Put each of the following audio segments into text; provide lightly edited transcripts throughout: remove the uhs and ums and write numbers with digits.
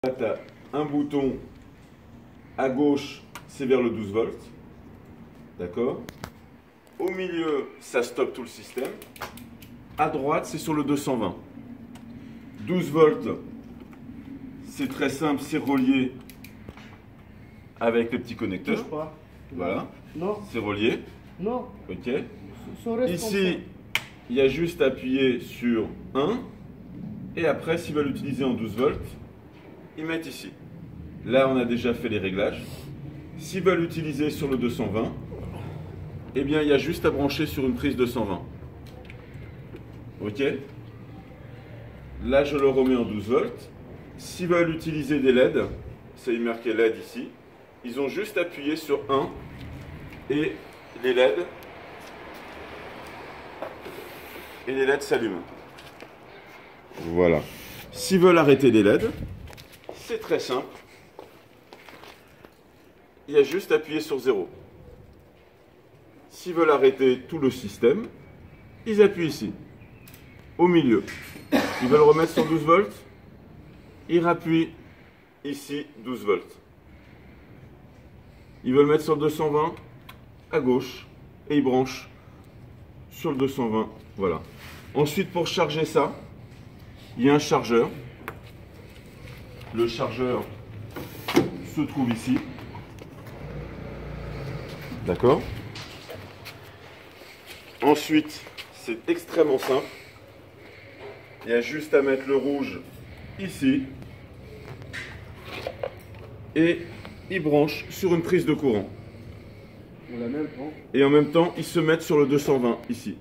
Là, tu as un bouton à gauche, c'est vers le 12 volts. D'accord? Au milieu, ça stoppe tout le système. À droite, c'est sur le 220. 12 volts, c'est très simple, c'est relié avec le petit connecteur. Touche pas. Voilà. Non. C'est relié. Non. Ok. Ça reste Ici, il y a juste à appuyer sur 1. Et après, s'ils veulent l'utiliser en 12 volts, ils mettent ici. Là, on a déjà fait les réglages. S'ils veulent l'utiliser sur le 220, eh bien, il y a juste à brancher sur une prise 220. Ok. Là, je le remets en 12 volts. S'ils veulent utiliser des LED, c'est marqué LED ici, ils ont juste appuyé sur 1 et les LED s'allument. Voilà. S'ils veulent arrêter les LED, c'est très simple. Il y a juste à appuyer sur 0. S'ils veulent arrêter tout le système, ils appuient ici, au milieu. Ils veulent remettre sur 12 volts, ils rappuient ici 12 volts. Ils veulent mettre sur le 220 à gauche et ils branchent sur le 220. Voilà. Ensuite, pour charger ça, il y a un chargeur. Le chargeur se trouve ici. D'accord? Ensuite, c'est extrêmement simple. Il y a juste à mettre le rouge ici. Et ils branchent sur une prise de courant. Et en même temps, ils se mettent sur le 220 ici.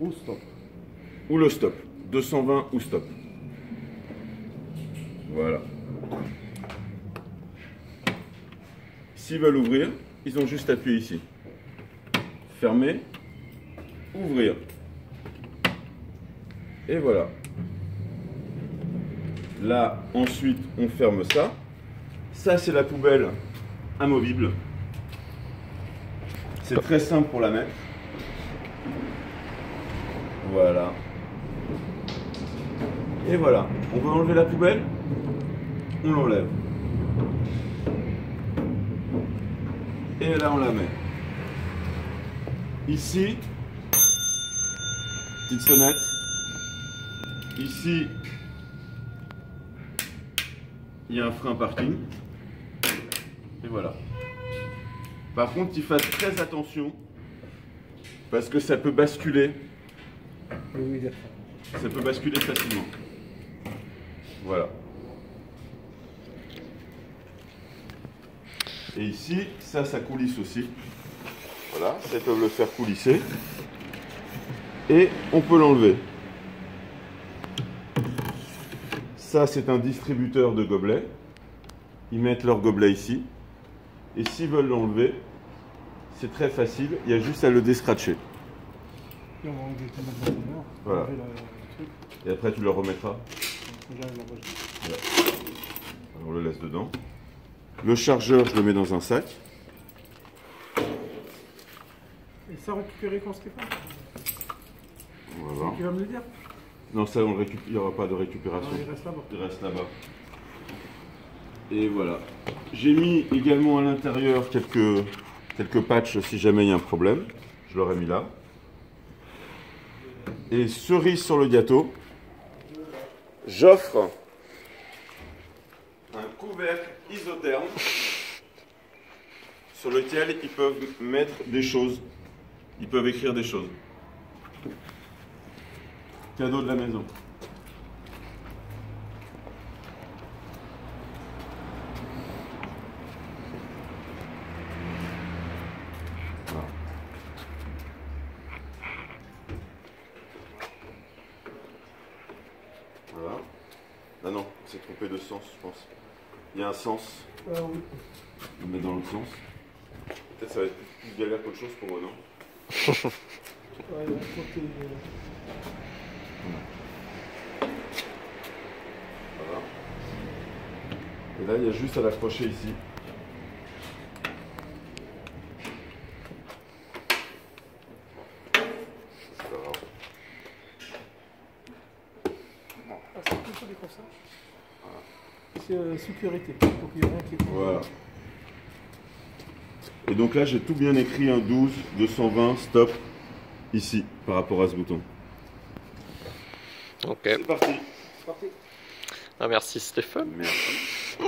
Ou stop. Ou le stop. 220 ou stop. Voilà. S'ils veulent ouvrir, ils ont juste appuyé ici. Fermer. Ouvrir. Et voilà. Là, ensuite, on ferme ça. Ça, c'est la poubelle amovible. C'est très simple pour la mettre. Voilà. Et voilà. On veut enlever la poubelle, on l'enlève. Et là, on la met. Ici, petite sonnette. Ici, il y a un frein parking. Et voilà. Par contre, il faut faire très attention parce que ça peut basculer. Ça peut basculer facilement. Voilà. Et ici, ça coulisse aussi. Voilà, ça ils peuvent le faire coulisser. Et on peut l'enlever. Ça, c'est un distributeur de gobelets. Ils mettent leur gobelet ici. Et s'ils veulent l'enlever, c'est très facile. Il y a juste à le déscratcher. Voilà. Et après, tu le remettras. Voilà. On le laisse dedans. Le chargeur, je le mets dans un sac. Et ça récupérer quand Stéphane? On va voir. Tu vas me le dire? Non, ça, il n'y aura pas de récupération. Non, il reste là-bas. Il reste là-bas. Et voilà. J'ai mis également à l'intérieur quelques patchs si jamais il y a un problème. Je l'aurais mis là. Et cerise sur le gâteau, j'offre un couvercle isotherme sur lequel ils peuvent mettre des choses. Ils peuvent écrire des choses. Cadeau de la maison. Voilà. Voilà. Ah non, on s'est trompé de sens, je pense. Il y a un sens. Oui. On le met dans l'autre sens. Peut-être ça va être plus galère qu'autre chose pour eux, non? Ouais, il faut que Voilà. Et là, il y a juste à l'accrocher ici. C'est pas grave. c'est plutôt des comme ça. Voilà. sécurité. Pour qu'il y ait rien qui... Voilà. Et donc là, j'ai tout bien écrit, un 12, 220, stop, ici, par rapport à ce bouton. Ok. C'est parti. Parti. Ah, merci Stéphane. Merci.